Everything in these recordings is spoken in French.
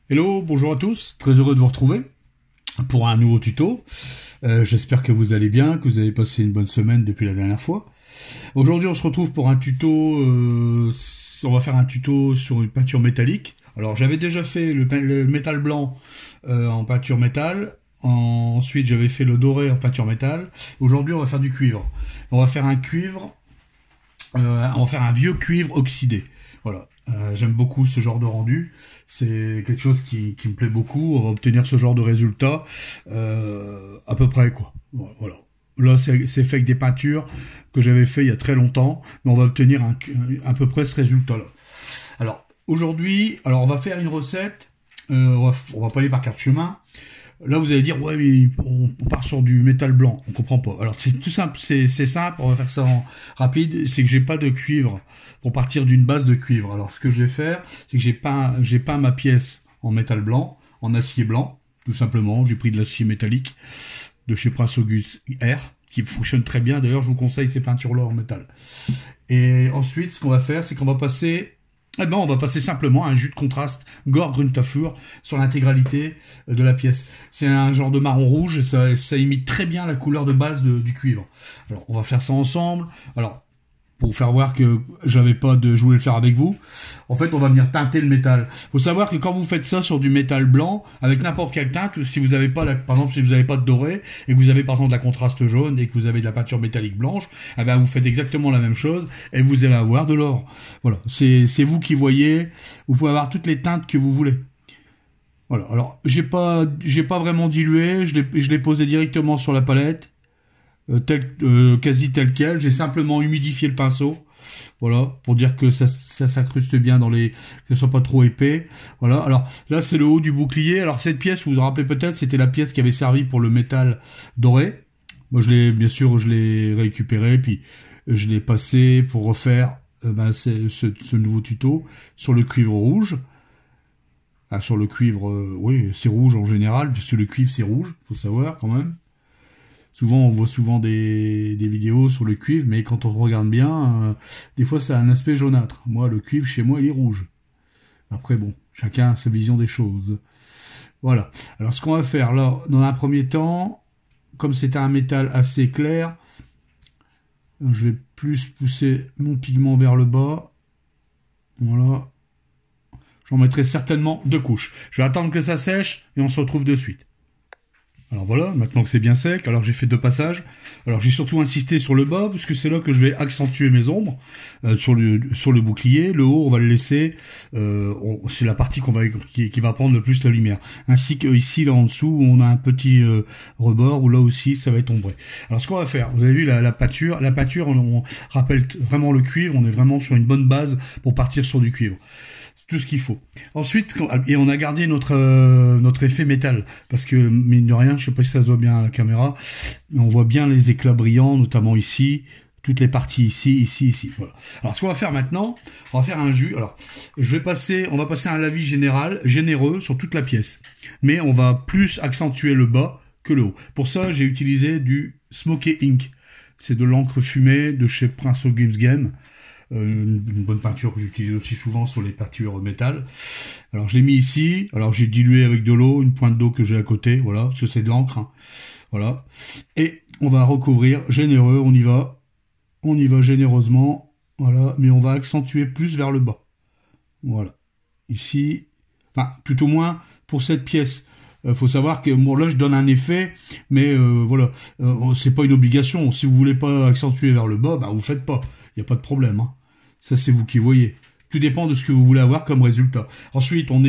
Hello, bonjour à tous, très heureux de vous retrouver pour un nouveau tuto. J'espère que vous allez bien, que vous avez passé une bonne semaine depuis la dernière fois. Aujourd'hui on se retrouve pour un tuto, on va faire un tuto sur une peinture métallique. Alors j'avais déjà fait le métal blanc en peinture métal, ensuite j'avais fait le doré en peinture métal. Aujourd'hui on va faire du cuivre. On va faire un cuivre, on va faire un vieux cuivre oxydé. Voilà. J'aime beaucoup ce genre de rendu. C'est quelque chose qui me plaît beaucoup. On va obtenir ce genre de résultat à peu près quoi. Voilà. Là, c'est fait avec des peintures que j'avais fait il y a très longtemps, mais on va obtenir à peu près ce résultat-là. Alors aujourd'hui, on va faire une recette. On va pas aller par quatre chemins. Là, vous allez dire, ouais, mais on part sur du métal blanc. On comprend pas. Alors, c'est tout simple, c'est simple. On va faire ça en rapide. C'est que j'ai pas de cuivre pour partir d'une base de cuivre. Alors, ce que je vais faire, c'est que j'ai peint ma pièce en métal blanc, en acier blanc, tout simplement. J'ai pris de l'acier métallique de chez Prince Auguste R, qui fonctionne très bien. D'ailleurs, je vous conseille ces peintures-là en métal. Et ensuite, ce qu'on va faire, c'est qu'on va passer on va passer simplement un jus de contraste Gore Grüntafur sur l'intégralité de la pièce. C'est un genre de marron rouge, et ça imite très bien la couleur de base du cuivre. Alors, on va faire ça ensemble. Alors, pour vous faire voir que je voulais le faire avec vous. En fait, on va venir teinter le métal. Faut savoir que quand vous faites ça sur du métal blanc, avec n'importe quelle teinte, si vous avez pas, par exemple, si vous n'avez pas de doré, et que vous avez par exemple de la contraste jaune, et que vous avez de la peinture métallique blanche, eh ben, vous faites exactement la même chose, et vous allez avoir de l'or. Voilà. C'est vous qui voyez. Vous pouvez avoir toutes les teintes que vous voulez. Voilà. Alors, j'ai pas vraiment dilué. Je l'ai posé directement sur la palette. Quasi tel quel. J'ai simplement humidifié le pinceau, voilà, pour dire que ça s'incruste bien que ce soit pas trop épais. Voilà. Alors là, c'est le haut du bouclier. Alors cette pièce, vous vous rappelez peut-être, c'était la pièce qui avait servi pour le métal doré. Moi, bien sûr, je l'ai récupéré, puis je l'ai passé pour refaire ce nouveau tuto sur le cuivre rouge. Ah, sur le cuivre, oui, c'est rouge en général, puisque le cuivre c'est rouge, faut savoir quand même. Souvent, on voit souvent des vidéos sur le cuivre, mais quand on regarde bien, des fois, ça a un aspect jaunâtre. Moi, le cuivre, chez moi, il est rouge. Après, bon, chacun a sa vision des choses. Voilà. Alors, ce qu'on va faire, là, dans un premier temps, comme c'est un métal assez clair, je vais plus pousser mon pigment vers le bas. Voilà. J'en mettrai certainement 2 couches. Je vais attendre que ça sèche et on se retrouve de suite. Alors voilà, maintenant que c'est bien sec, alors j'ai fait 2 passages. Alors j'ai surtout insisté sur le bas, parce que c'est là que je vais accentuer mes ombres, sur le bouclier. Le haut, on va le laisser, c'est la partie qui va prendre le plus la lumière. Ainsi que ici, là en dessous, où on a un petit rebord, où là aussi, ça va être ombré. Alors ce qu'on va faire, vous avez vu la pâture, on rappelle vraiment le cuivre, on est vraiment sur une bonne base pour partir sur du cuivre. C'est tout ce qu'il faut. Ensuite, et on a gardé notre effet métal, parce que mine de rien, je sais pas si ça se voit bien à la caméra, mais on voit bien les éclats brillants, notamment ici, toutes les parties ici. Voilà. Alors ce qu'on va faire maintenant, on va faire un jus. Alors, on va passer un lavis généreux sur toute la pièce, mais on va plus accentuer le bas que le haut. Pour ça, j'ai utilisé du Smoky Ink. C'est de l'encre fumée de chez Prince Auguste Game. Une bonne peinture que j'utilise aussi souvent sur les peintures métal. Alors je l'ai mis ici, alors j'ai dilué avec de l'eau, une pointe d'eau que j'ai à côté, voilà, parce que c'est de l'encre, hein. Voilà. Et on va recouvrir généreux, on y va généreusement, voilà, mais on va accentuer plus vers le bas. Voilà. Ici, enfin, tout au moins pour cette pièce. Faut savoir que bon là je donne un effet, mais voilà, c'est pas une obligation. Si vous voulez pas accentuer vers le bas, vous faites pas. Il n'y a pas de problème, hein. Ça, c'est vous qui voyez. Tout dépend de ce que vous voulez avoir comme résultat. Ensuite, on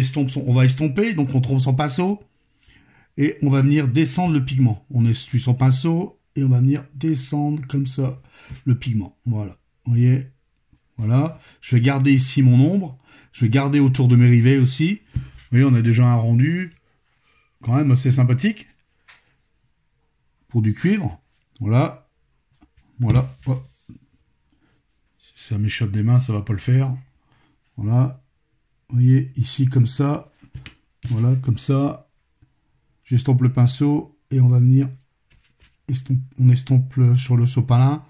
va estomper, donc on trompe son pinceau, et on va venir descendre le pigment. On essuie son pinceau, et on va venir descendre comme ça le pigment. Voilà. Vous voyez? Voilà. Je vais garder ici mon ombre. Je vais garder autour de mes rivets aussi. Vous voyez, on a déjà un rendu quand même assez sympathique pour du cuivre. Voilà. Voilà. Oh. Si ça m'échappe des mains, ça va pas le faire. Voilà. Vous voyez, ici, comme ça. Voilà, comme ça. J'estompe le pinceau et on va venir... on estompe sur le sopalin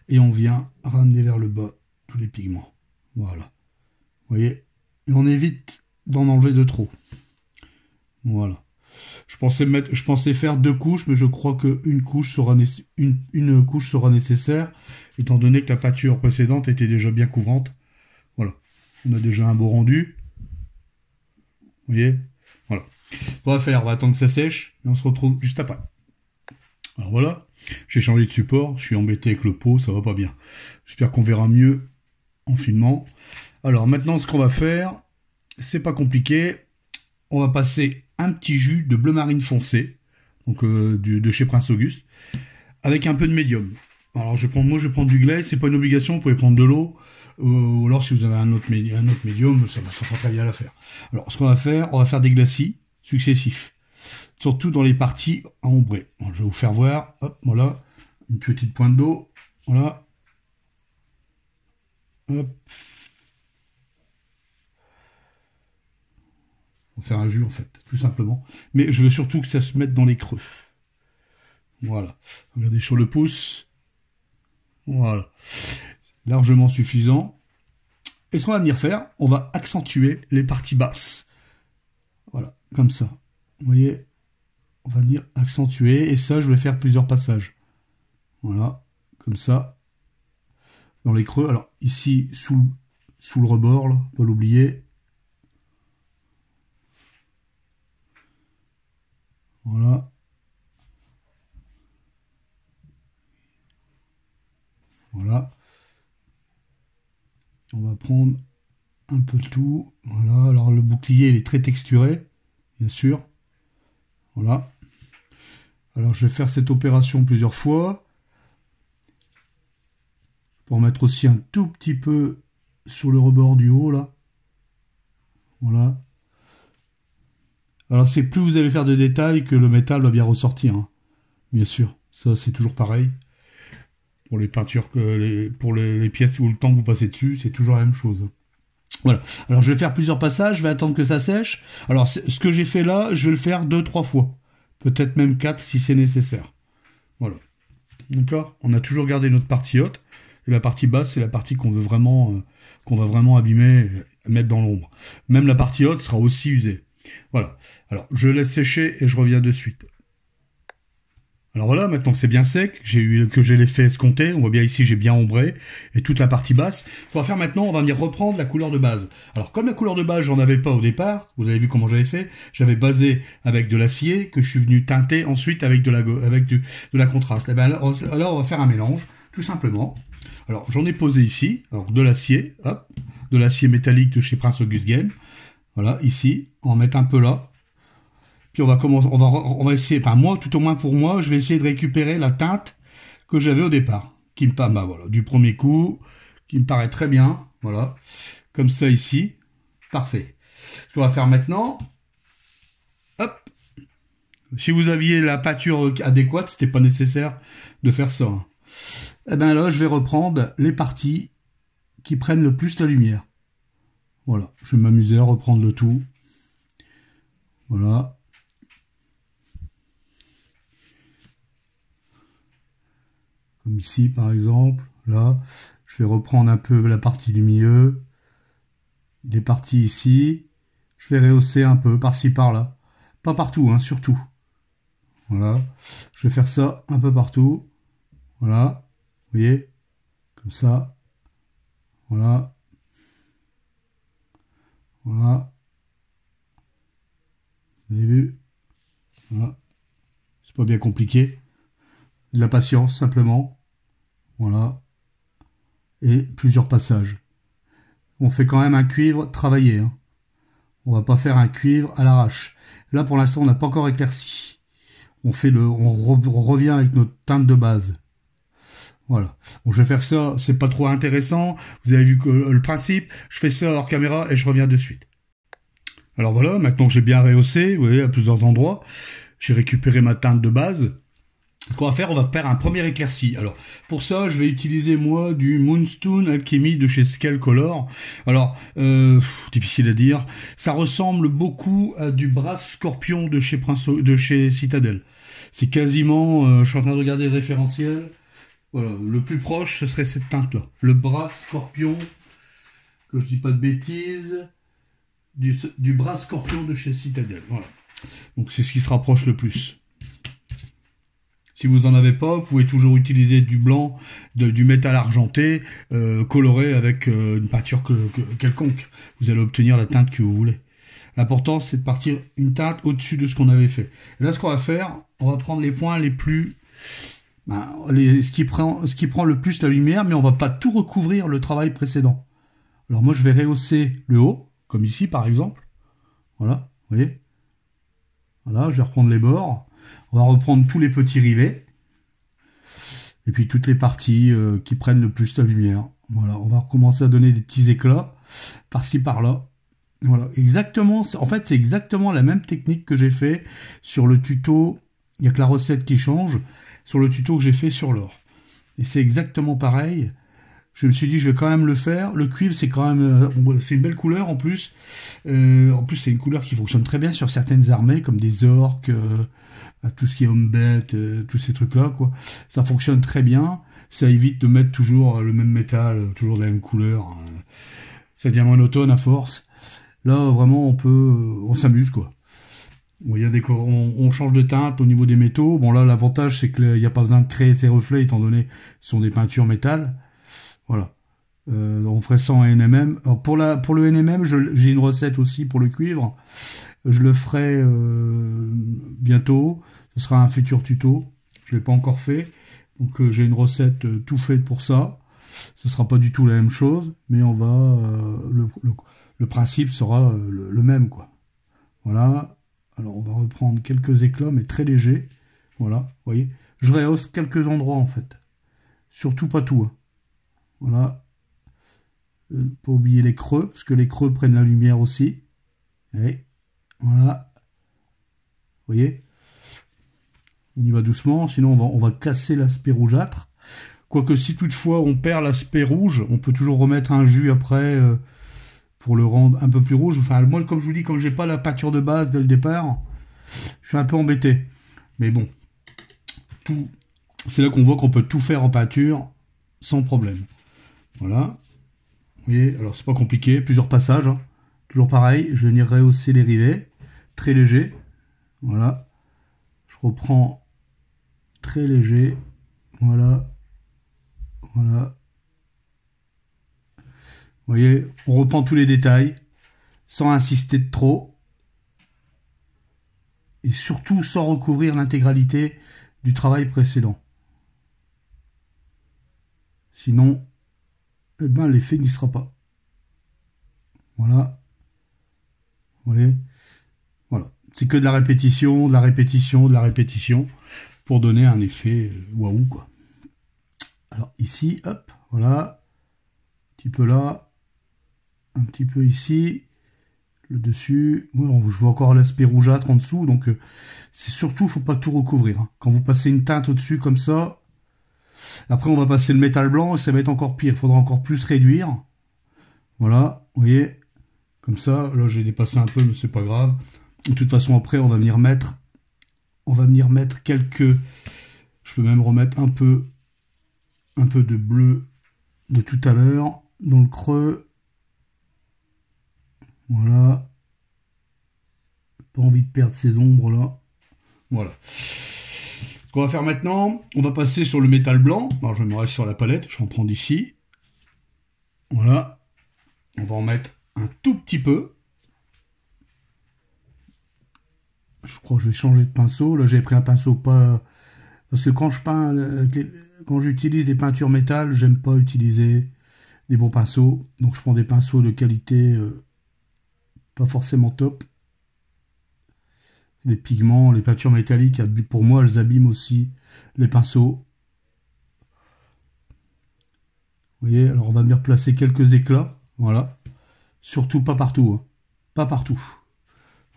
et on vient ramener vers le bas tous les pigments. Voilà. Vous voyez. Et on évite d'en enlever de trop. Voilà. Je pensais faire 2 couches, mais je crois qu'une couche sera une couche sera nécessaire, étant donné que la peinture précédente était déjà bien couvrante. Voilà. On a déjà un beau rendu. Vous voyez? Voilà. On va attendre que ça sèche, et on se retrouve juste après. Alors voilà. J'ai changé de support, je suis embêté avec le pot, ça va pas bien. J'espère qu'on verra mieux en filmant. Alors maintenant, ce qu'on va faire, c'est pas compliqué. On va passer un petit jus de bleu marine foncé, donc de chez Prince Auguste, avec un peu de médium. Alors je vais prendre du glaze, c'est pas une obligation, vous pouvez prendre de l'eau, ou alors si vous avez un autre médium, ça fera très bien l'affaire. Alors ce qu'on va faire, on va faire des glacis successifs, surtout dans les parties ombrées. Bon, je vais vous faire voir, hop, voilà, une petite pointe d'eau, voilà, hop. On va faire un jus en fait, tout simplement. Mais je veux surtout que ça se mette dans les creux. Voilà. Regardez sur le pouce. Voilà. Largement suffisant. Et ce qu'on va venir faire, on va accentuer les parties basses. Voilà, comme ça. Vous voyez, on va venir accentuer. Et ça, je vais faire plusieurs passages. Voilà, comme ça. Dans les creux. Alors, ici, sous le rebord, là, pas l'oublier. Voilà. Voilà. On va prendre un peu de tout. Voilà. Alors le bouclier, il est très texturé, bien sûr. Voilà. Alors je vais faire cette opération plusieurs fois. Pour mettre aussi un tout petit peu sur le rebord du haut, là. Voilà. Alors c'est plus vous allez faire de détails que le métal va bien ressortir, hein. Bien sûr, ça c'est toujours pareil. Pour les peintures, pour les pièces ou le temps que vous passez dessus, c'est toujours la même chose. Voilà. Alors je vais faire plusieurs passages, je vais attendre que ça sèche. Alors ce que j'ai fait là, je vais le faire 2-3 fois. Peut-être même 4 si c'est nécessaire. Voilà. D'accord? On a toujours gardé notre partie haute. Et la partie basse, c'est la partie qu'on va vraiment abîmer, mettre dans l'ombre. Même la partie haute sera aussi usée. Voilà. Alors, je laisse sécher et je reviens de suite. Alors voilà, maintenant que c'est bien sec, que j'ai l'effet escompté, on voit bien ici j'ai bien ombré, et toute la partie basse. Ce qu'on va faire maintenant, on va venir reprendre la couleur de base. Alors comme la couleur de base, j'en avais pas au départ, vous avez vu comment j'avais fait, j'avais basé avec de l'acier, que je suis venu teinter ensuite avec de la contraste. Et ben alors on va faire un mélange, tout simplement. Alors j'en ai posé ici, alors de l'acier, hop, de l'acier métallique de chez Prince Auguste Game. Voilà, ici, on va mettre un peu là. Puis on va essayer, enfin moi, tout au moins pour moi, je vais essayer de récupérer la teinte que j'avais au départ, qui me paraît, bah voilà, du premier coup, qui me paraît très bien, voilà, comme ça ici, parfait. Ce qu'on va faire maintenant, hop, si vous aviez la peinture adéquate, c'était pas nécessaire de faire ça. Hein. Et ben là, je vais reprendre les parties qui prennent le plus la lumière. Voilà, je vais m'amuser à reprendre le tout. Voilà. Comme ici, par exemple. Là, je vais reprendre un peu la partie du milieu. Les parties ici. Je vais rehausser un peu, par-ci, par-là. Pas partout, hein, surtout. Voilà. Je vais faire ça un peu partout. Voilà. Vous voyez? Comme ça. Voilà. Voilà. Vous avez vu? Voilà. C'est pas bien compliqué. De la patience, simplement. Voilà. Et plusieurs passages. On fait quand même un cuivre travaillé. Hein. On va pas faire un cuivre à l'arrache. Là, pour l'instant, on n'a pas encore éclairci. On revient avec notre teinte de base. Voilà. Bon, je vais faire ça, c'est pas trop intéressant. Vous avez vu que le principe, je fais ça hors caméra et je reviens de suite. Alors voilà, maintenant que j'ai bien rehaussé, vous voyez, à plusieurs endroits, j'ai récupéré ma teinte de base. Ce qu'on va faire, on va faire un premier éclairci. Alors, pour ça, je vais utiliser, moi, du Moonstone Alchemy de chez Scale Color. Alors, difficile à dire. Ça ressemble beaucoup à du Brass Scorpion de chez Citadel. C'est quasiment, je suis en train de regarder le référentiel. Voilà, le plus proche, ce serait cette teinte-là. Le Brass Scorpion, que je dis pas de bêtises, du Brass Scorpion de chez Citadel. Voilà. Donc c'est ce qui se rapproche le plus. Si vous n'en avez pas, vous pouvez toujours utiliser du blanc, du métal argenté, coloré avec une peinture quelconque. Vous allez obtenir la teinte que vous voulez. L'important, c'est de partir une teinte au-dessus de ce qu'on avait fait. Et là, ce qu'on va faire, on va prendre les points les plus... ce qui prend le plus la lumière, mais on va pas tout recouvrir le travail précédent. Alors moi, je vais rehausser le haut, comme ici, par exemple. Voilà, vous voyez. Voilà, je vais reprendre les bords. On va reprendre tous les petits rivets. Et puis toutes les parties qui prennent le plus la lumière. Voilà, on va recommencer à donner des petits éclats par-ci par-là. Voilà, exactement. En fait, c'est exactement la même technique que j'ai fait sur le tuto. Il n'y a que la recette qui change sur le tuto que j'ai fait sur l'or. Et c'est exactement pareil. Je me suis dit, je vais quand même le faire. Le cuivre, c'est quand même, c'est une belle couleur en plus. En plus, c'est une couleur qui fonctionne très bien sur certaines armées, comme des orques, tout ce qui est homme-bête, tous ces trucs-là, quoi. Ça fonctionne très bien. Ça évite de mettre toujours le même métal, toujours de la même couleur. Ça devient monotone à force. Là, vraiment, on s'amuse, quoi. Bon, on change de teinte au niveau des métaux. Bon, là, l'avantage, c'est qu'il n'y a pas besoin de créer ces reflets, étant donné que ce sont des peintures métal. Voilà. On ferait ça en NMM. Alors pour le NMM, j'ai une recette aussi pour le cuivre. Je le ferai bientôt. Ce sera un futur tuto. Je l'ai pas encore fait. Donc j'ai une recette tout faite pour ça. Ce sera pas du tout la même chose, mais on va le principe sera le même, quoi. Voilà. Alors on va reprendre quelques éclats, mais très légers. Voilà. Vous voyez. Je rehausse quelques endroits en fait. Surtout pas tout. Hein. Voilà. Pas oublier les creux, parce que les creux prennent la lumière aussi. Et voilà. Vous voyez. On y va doucement, sinon on va casser l'aspect rougeâtre. Quoique si toutefois on perd l'aspect rouge, on peut toujours remettre un jus après pour le rendre un peu plus rouge. Enfin, moi, comme je vous dis, quand j'ai pas la peinture de base dès le départ, je suis un peu embêté. Mais bon, c'est là qu'on voit qu'on peut tout faire en peinture sans problème. Voilà. Vous voyez, alors c'est pas compliqué, plusieurs passages. Hein. Toujours pareil, je vais venir rehausser les rivets, très léger. Voilà. Je reprends très léger. Voilà. Voilà. Vous voyez, on reprend tous les détails, sans insister de trop. Et surtout sans recouvrir l'intégralité du travail précédent. Sinon, eh ben, l'effet n'y sera pas. Voilà. Vous voyez. Voilà. C'est que de la répétition, de la répétition, de la répétition, pour donner un effet waouh, quoi. Alors ici, hop, voilà. Un petit peu là. Un petit peu ici. Le dessus. Bon, je vois encore l'aspect rougeâtre en dessous, donc c'est surtout, faut pas tout recouvrir. Hein. Quand vous passez une teinte au-dessus comme ça, après on va passer le métal blanc et ça va être encore pire. Il faudra encore plus réduire. Voilà, vous voyez, comme ça. Là, j'ai dépassé un peu, mais c'est pas grave. De toute façon, après, on va venir mettre quelques. Je peux même remettre un peu de bleu de tout à l'heure dans le creux. Voilà. Pas envie de perdre ces ombres là. Voilà. Ce qu'on va faire maintenant, on va passer sur le métal blanc. Alors je me reste sur la palette, je vais en prendre ici. Voilà. On va en mettre un tout petit peu. Je crois que je vais changer de pinceau. Là j'ai pris un pinceau pas... Parce que quand je peins, quand j'utilise des peintures métal, j'aime pas utiliser des bons pinceaux. Donc je prends des pinceaux de qualité pas forcément top. Les pigments, les peintures métalliques, pour moi, elles abîment aussi les pinceaux. Vous voyez, alors on va venir placer quelques éclats. Voilà. Surtout pas partout. Hein. Pas partout.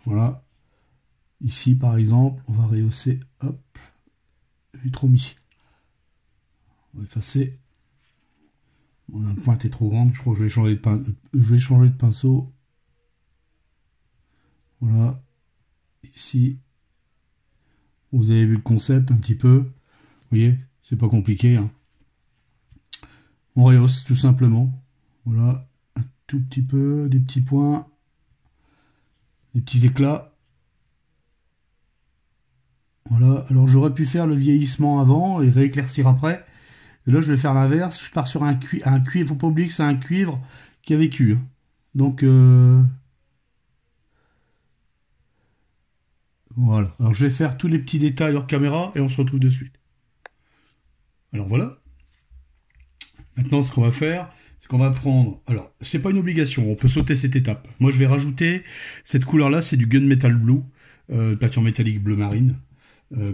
Voilà. Ici, par exemple, on va rehausser. Hop. J'ai trop mis. On va effacer. La pointe est trop grande. Je crois que je vais changer de pinceau. Voilà. Ici. Vous avez vu le concept un petit peu. Vous voyez, c'est pas compliqué. Hein. On rehausse tout simplement. Voilà. Un tout petit peu. Des petits points. Des petits éclats. Voilà, alors j'aurais pu faire le vieillissement avant et rééclaircir après. Et là, je vais faire l'inverse. Je pars sur un cuivre. Faut pas oublier que c'est un cuivre qui a vécu, hein. Donc, voilà. Alors, je vais faire tous les petits détails hors caméra et on se retrouve de suite. Alors, voilà. Maintenant, ce qu'on va faire, c'est qu'on va prendre... Alors, c'est pas une obligation. On peut sauter cette étape. Moi, je vais rajouter cette couleur-là. C'est du Gunmetal Blue, peinture métallique bleu marine,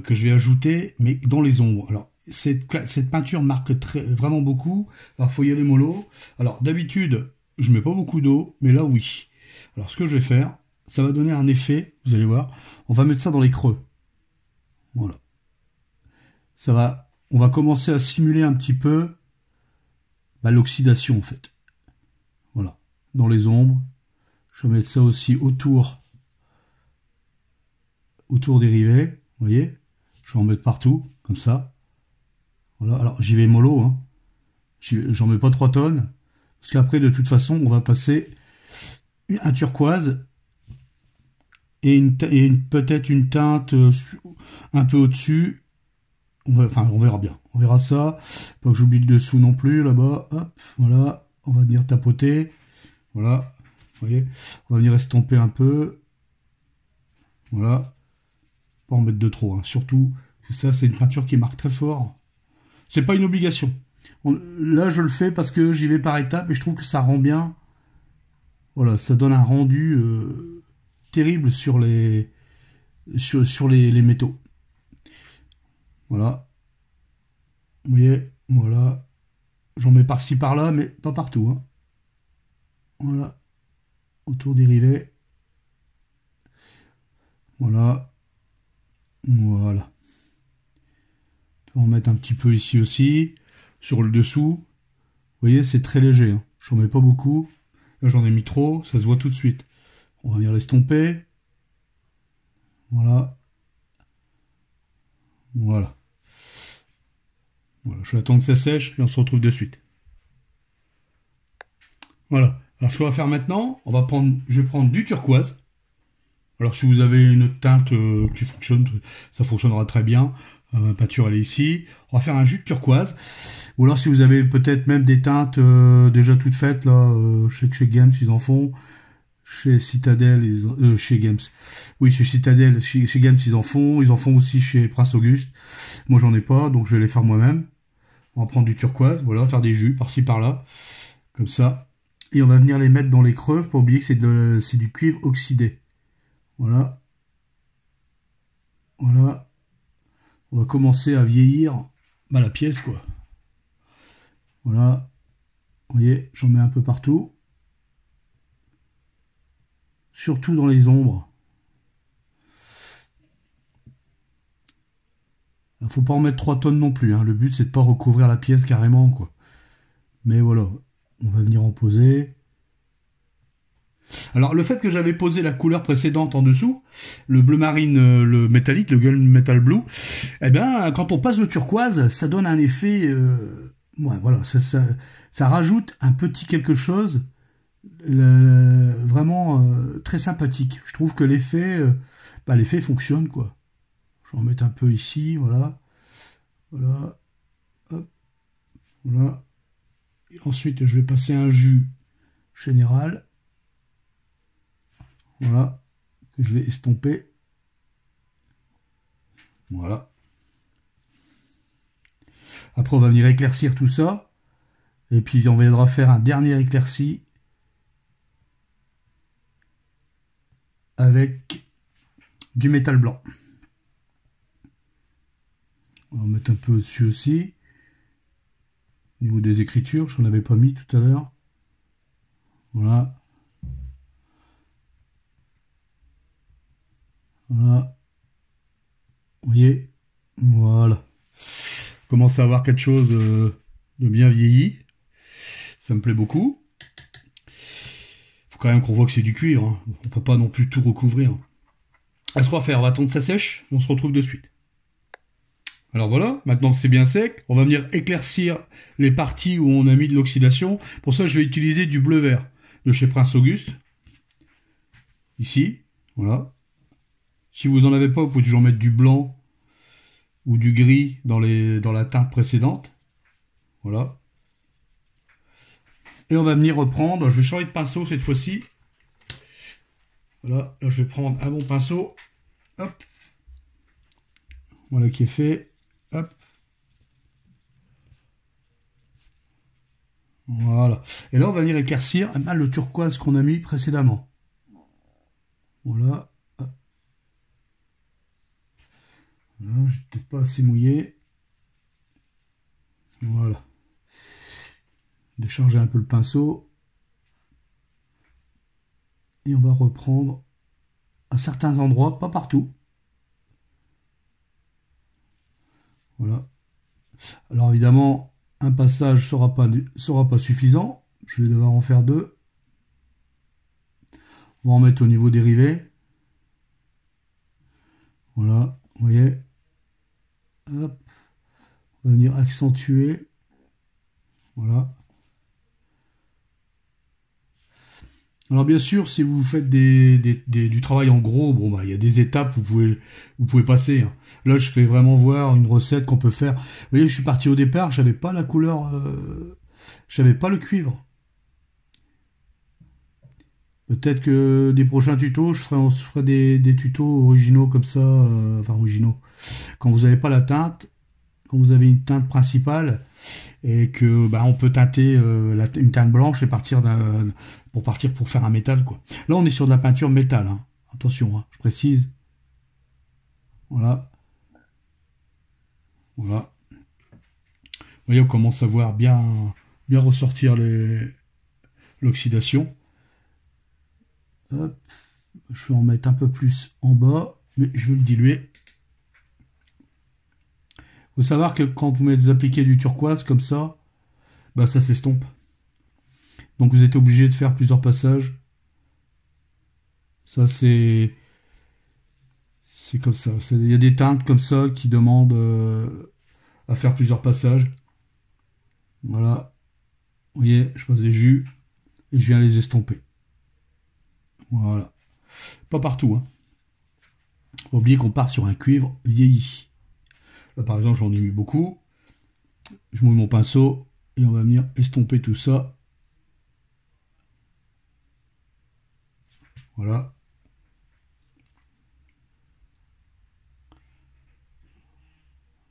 que je vais ajouter, mais dans les ombres. Alors, cette peinture marque vraiment beaucoup. Alors, faut y aller mollo. Alors, d'habitude, je mets pas beaucoup d'eau, mais là, oui. Alors, ce que je vais faire, ça va donner un effet, vous allez voir. On va mettre ça dans les creux. Voilà. On va commencer à simuler un petit peu l'oxydation, en fait. Voilà. Dans les ombres. Je vais mettre ça aussi autour des rivets. Vous voyez? Je vais en mettre partout, comme ça. Voilà, alors j'y vais mollo, hein. J'en mets pas 3 tonnes, parce qu'après de toute façon on va passer un turquoise et peut-être une teinte un peu au-dessus. On verra bien, on verra ça. Pas que j'oublie le dessous non plus, là-bas. Hop, voilà, on va venir tapoter. Voilà, vous voyez, on va venir estomper un peu. Voilà, pas en mettre de trop, hein. Surtout, ça c'est une peinture qui marque très fort. C'est pas une obligation. Là, je le fais parce que j'y vais par étapes et je trouve que ça rend bien. Voilà, ça donne un rendu terrible sur les métaux. Voilà. Vous voyez, voilà. J'en mets par-ci par-là, mais pas partout, hein. Voilà. Autour des rivets. Voilà. Voilà. On va en mettre un petit peu ici aussi. Sur le dessous. Vous voyez, c'est très léger, hein. J'en mets pas beaucoup. Là, j'en ai mis trop. Ça se voit tout de suite. On va venir l'estomper. Voilà. Voilà. Voilà. Je vais attendre que ça sèche et on se retrouve de suite. Voilà. Alors, ce qu'on va faire maintenant, je vais prendre du turquoise. Alors, si vous avez une autre teinte qui fonctionne, ça fonctionnera très bien. Ma peinture, elle est ici. On va faire un jus de turquoise. Ou alors, si vous avez peut-être même des teintes déjà toutes faites, là, je sais que chez Games, ils en font. Chez Citadel, chez Games. Oui, chez Citadel, chez Games, ils en font. Ils en font aussi chez Prince Auguste. Moi, j'en ai pas, donc je vais les faire moi-même. On va prendre du turquoise, voilà, faire des jus par-ci, par-là. Comme ça. Et on va venir les mettre dans les creux. Faut pas oublier que c'est du cuivre oxydé. Voilà. Voilà. On va commencer à vieillir la pièce, quoi. Voilà. Vous voyez, j'en mets un peu partout. Surtout dans les ombres. Il faut pas en mettre 3 tonnes non plus, hein. Le but, c'est de pas recouvrir la pièce carrément, quoi. Mais voilà. On va venir en poser. Alors, le fait que j'avais posé la couleur précédente en dessous, le bleu marine, le métallique, le Gunmetal Blue, eh bien, quand on passe le turquoise, ça donne un effet... ouais, voilà, ça rajoute un petit quelque chose vraiment très sympathique. Je trouve que l'effet fonctionne, quoi. Je vais en mettre un peu ici, voilà. Voilà. Hop. Voilà. Et ensuite, je vais passer un jus général. Voilà, que je vais estomper. Voilà. Après, on va venir éclaircir tout ça. Et puis, on viendra faire un dernier éclairci avec du métal blanc. On va mettre un peu au-dessus aussi. Au niveau des écritures, je n'en avais pas mis tout à l'heure. Voilà. Voilà. Vous voyez, voilà. Commence à avoir quelque chose de bien vieilli. Ça me plaît beaucoup. Faut quand même qu'on voit que c'est du cuivre, hein. On peut pas non plus tout recouvrir. Alors, ce qu'on va faire, on va attendre que ça sèche et on se retrouve de suite. Alors voilà, maintenant que c'est bien sec, on va venir éclaircir les parties où on a mis de l'oxydation. Pour ça, je vais utiliser du bleu vert de chez Prince Auguste. Ici, voilà. Si vous en avez pas, vous pouvez toujours mettre du blanc ou du gris dans la teinte précédente. Voilà. Et on va venir reprendre, je vais changer de pinceau cette fois-ci. Voilà, là je vais prendre un bon pinceau. Hop. Voilà qui est fait. Hop. Voilà. Et là on va venir éclaircir le turquoise qu'on a mis précédemment. Voilà. Hop. Là, je n'ai peut-être pas assez mouillé. Voilà. Décharger un peu le pinceau. Et on va reprendre à certains endroits, pas partout. Voilà. Alors évidemment, un passage sera pas suffisant. Je vais devoir en faire deux. On va en mettre au niveau des rivets. Voilà, vous voyez. Hop. On va venir accentuer. Voilà. Alors bien sûr, si vous faites du travail en gros, bon bah il y a des étapes où vous pouvez passer. Hein. Là, je fais vraiment voir une recette qu'on peut faire. Vous voyez, je suis parti au départ, j'avais pas la couleur, j'avais pas le cuivre. Peut-être que des prochains tutos, on se ferait des tutos originaux comme ça, enfin originaux. Quand vous n'avez pas la teinte, quand vous avez une teinte principale et que bah, on peut teinter une teinte blanche et partir pour faire un métal quoi. Là on est sur de la peinture métal, hein. Attention, hein, je précise. Voilà. Voilà. Vous voyez, on commence à voir bien ressortir l'oxydation. Hop. Je vais en mettre un peu plus en bas, mais je vais le diluer. Faut savoir que quand vous appliquez du turquoise comme ça, bah ça s'estompe. Donc vous êtes obligé de faire plusieurs passages. Ça c'est comme ça. Il y a des teintes comme ça qui demandent à faire plusieurs passages. Voilà. Vous voyez, je passe des jus et je viens les estomper. Voilà. Pas partout. Hein. Faut oublier qu'on part sur un cuivre vieilli. Là, par exemple, j'en ai mis beaucoup. Je mouille mon pinceau et on va venir estomper tout ça. Voilà.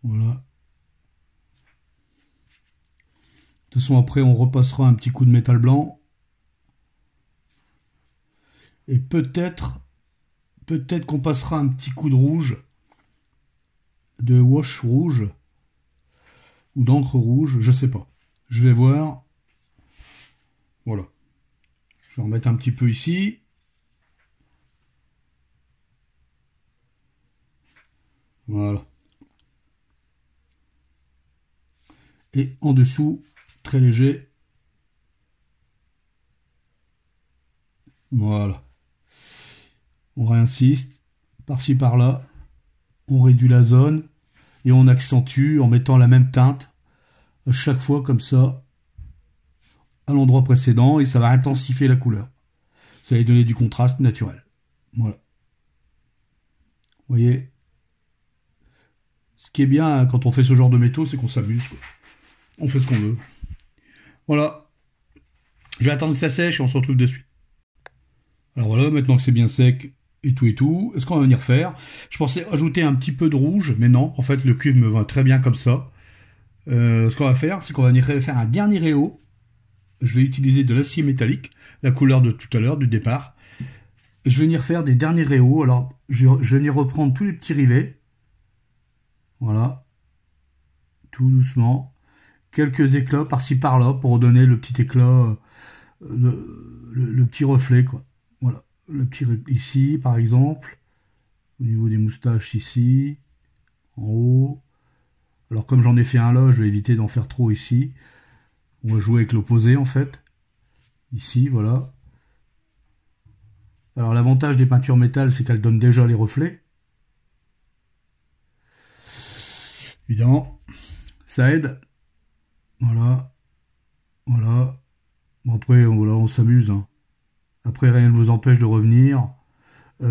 Voilà. De toute façon, après, on repassera un petit coup de métal blanc. Et peut-être qu'on passera un petit coup de rouge, de wash rouge, ou d'encre rouge, je sais pas. Je vais voir. Voilà. Je vais en mettre un petit peu ici. Voilà. Et en dessous, très léger. Voilà. On réinsiste, par-ci par-là. On réduit la zone et on accentue en mettant la même teinte à chaque fois comme ça à l'endroit précédent et ça va intensifier la couleur. Ça va donner du contraste naturel. Voilà. Vous voyez, ce qui est bien quand on fait ce genre de métaux, c'est qu'on s'amuse. On fait ce qu'on veut. Voilà. Je vais attendre que ça sèche et on se retrouve de suite. Alors voilà, maintenant que c'est bien sec et tout, est-ce qu'on va venir faire? Je pensais ajouter un petit peu de rouge, mais non, en fait le cuivre me va très bien comme ça. Ce qu'on va faire, c'est qu'on va venir faire un dernier réhaut. Je vais utiliser de l'acier métallique, la couleur de tout à l'heure, du départ. Je vais venir faire des derniers réhauts. Alors, je vais venir reprendre tous les petits rivets. Voilà. Tout doucement. Quelques éclats par-ci par-là pour donner le petit éclat, le petit reflet, quoi. Voilà. Le petit ici, par exemple. Au niveau des moustaches, ici. En haut. Alors, comme j'en ai fait un là, je vais éviter d'en faire trop ici. On va jouer avec l'opposé, en fait. Ici, voilà. Alors, l'avantage des peintures métal, c'est qu'elles donnent déjà les reflets. Évidemment, ça aide. Voilà. Voilà. Bon, après, voilà, on s'amuse. Hein. Après, rien ne vous empêche de revenir.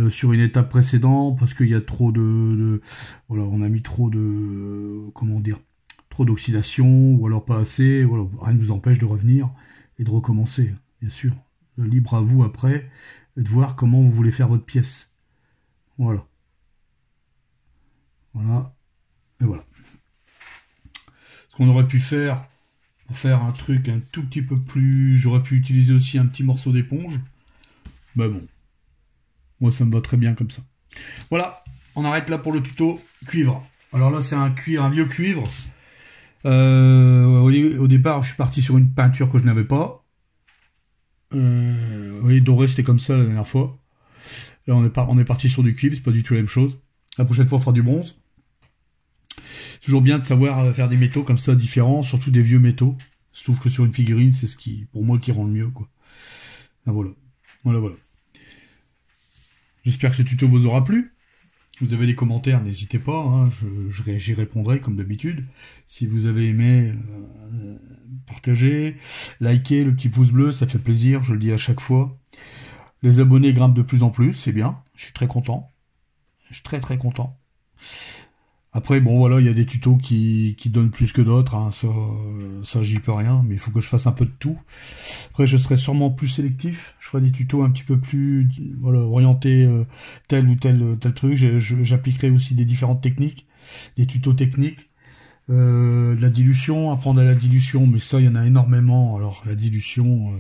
sur une étape précédente parce qu'il y a trop voilà, on a mis trop comment dire, trop d'oxydation ou alors pas assez. Voilà, rien ne vous empêche de revenir et de recommencer, bien sûr. Libre à vous après de voir comment vous voulez faire votre pièce. Voilà. Voilà. Et voilà. Ce qu'on aurait pu faire pour faire un truc un tout petit peu plus... J'aurais pu utiliser aussi un petit morceau d'éponge. Bah bon. Moi, ça me va très bien comme ça. Voilà. On arrête là pour le tuto cuivre. Alors là, c'est un vieux cuivre. Au départ, je suis parti sur une peinture que je n'avais pas. Vous voyez, doré, c'était comme ça la dernière fois. Là, on est parti sur du cuivre. C'est pas du tout la même chose. La prochaine fois, on fera du bronze. Toujours bien de savoir faire des métaux comme ça différents, surtout des vieux métaux. Je trouve que sur une figurine, c'est ce qui, pour moi, qui rend le mieux, quoi. Ah, voilà. Voilà. J'espère que ce tuto vous aura plu. Si vous avez des commentaires, n'hésitez pas, hein, j'y répondrai comme d'habitude. Si vous avez aimé, partagez, likez, le petit pouce bleu, ça fait plaisir, je le dis à chaque fois. Les abonnés grimpent de plus en plus, c'est bien, je suis très content. Je suis très content. Après, bon, voilà, il y a des tutos qui donnent plus que d'autres, hein, ça j'y peux rien, mais il faut que je fasse un peu de tout. Après, je serai sûrement plus sélectif, je ferai des tutos un petit peu plus, voilà, orientés tel ou tel truc. J'appliquerai aussi des différentes techniques, des tutos techniques, de la dilution, apprendre à la dilution, mais ça, il y en a énormément. Alors, la dilution,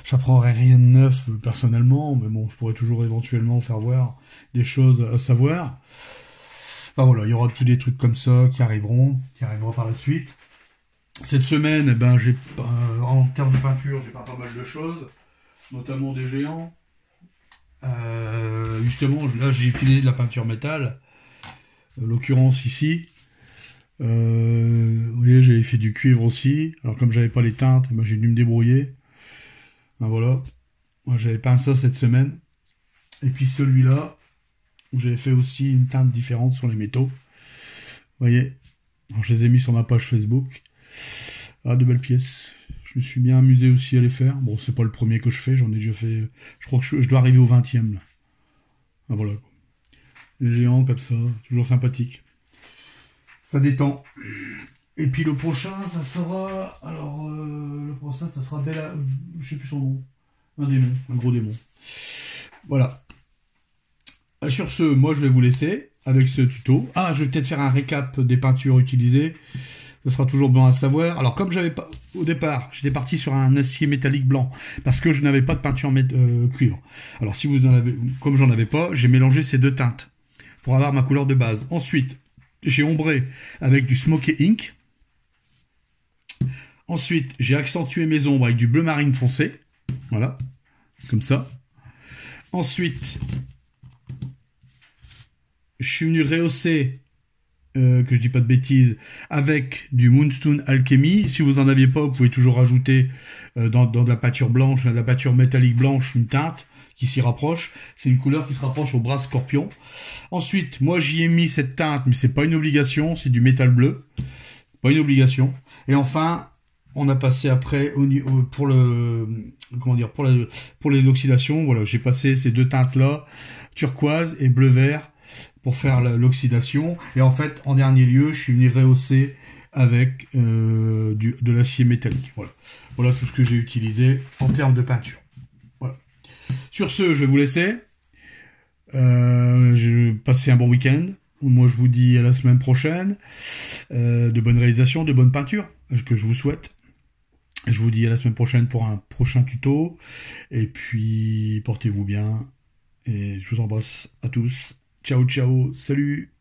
j'apprendrai rien de neuf, personnellement, mais bon, je pourrais toujours éventuellement faire voir des choses à savoir. Enfin voilà, il y aura tous des trucs comme ça qui arriveront par la suite. Cette semaine, eh ben, en termes de peinture, j'ai peint pas mal de choses, notamment des géants. Justement, là, j'ai utilisé de la peinture métal, en l'occurrence ici. Vous voyez, j'avais fait du cuivre aussi. Alors comme j'avais pas les teintes, ben, j'ai dû me débrouiller. Ben, voilà, moi j'avais peint ça cette semaine. Et puis celui-là, où j'avais fait aussi une teinte différente sur les métaux. Vous voyez, alors, je les ai mis sur ma page Facebook. Ah, de belles pièces. Je me suis bien amusé aussi à les faire. Bon, c'est pas le premier que je fais, j'en ai déjà fait... Je crois que je dois arriver au 20e, là. Ah, voilà. Les géants, comme ça, toujours sympathique. Ça détend. Et puis le prochain, ça sera... Alors, le prochain, ça sera Bella... Je sais plus son nom. Un démon, un gros démon. Voilà. Sur ce, moi je vais vous laisser avec ce tuto. Ah, je vais peut-être faire un récap des peintures utilisées. Ce sera toujours bon à savoir. Alors comme j'avais pas, au départ, j'étais parti sur un acier métallique blanc parce que je n'avais pas de peinture cuivre. Alors si vous en avez, comme j'en avais pas, j'ai mélangé ces deux teintes pour avoir ma couleur de base. Ensuite, j'ai ombré avec du Smoky Ink. Ensuite, j'ai accentué mes ombres avec du bleu marine foncé. Voilà, comme ça. Ensuite, je suis venu rehausser, que je dis pas de bêtises, avec du Moonstone Alchemy. Si vous en aviez pas, vous pouvez toujours rajouter dans de la peinture blanche, de la peinture métallique blanche, une teinte qui s'y rapproche. C'est une couleur qui se rapproche au bras scorpion. Ensuite, moi j'y ai mis cette teinte, mais c'est pas une obligation, c'est du métal bleu. Pas une obligation. Et enfin, on a passé après pour les oxydations. Voilà, j'ai passé ces deux teintes là, turquoise et bleu vert, pour faire l'oxydation. Et en fait, en dernier lieu, je suis venu rehausser avec de l'acier métallique. Voilà tout ce que j'ai utilisé en termes de peinture. Voilà. Sur ce, je vais vous laisser. Je vais passer un bon week-end. Moi, je vous dis à la semaine prochaine. De bonnes réalisations, de bonnes peintures que je vous souhaite. Je vous dis à la semaine prochaine pour un prochain tuto. Et puis, portez-vous bien. Et je vous embrasse à tous. Ciao, ciao, salut!